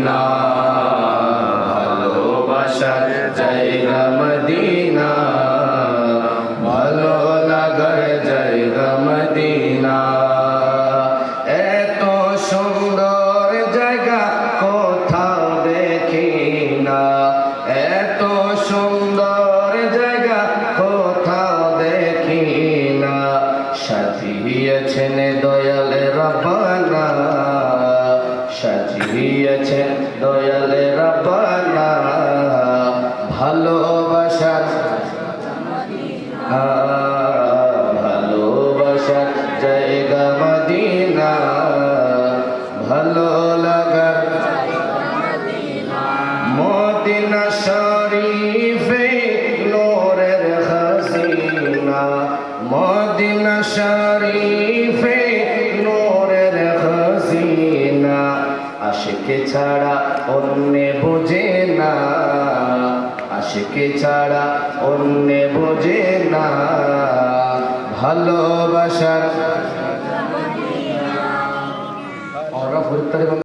Medina, ভালোবাসার জায়গা Medina, ভালো লাগার জায়গা মদিনা। এত সুন্দর জায়গা কোথাও দেখি না, এত সুন্দর জায়গা কোথাও দেখি না। সাজিয়েছেন দয়াল রব্বানা, সাজিয়েছেন দয়াল রব্বানা, ভালোবাসার ভালোবাসার জায়গা মদিনা, ভালো লাগার মদিনা শরীফে নূরের খাজিনা, মদিনা শরীফে নূরের খাজিনা। আশিকে ছাড়া অন্য বোঝে না, আশিকে ছাড়া অন্য বোঝে না, ভালোবাসার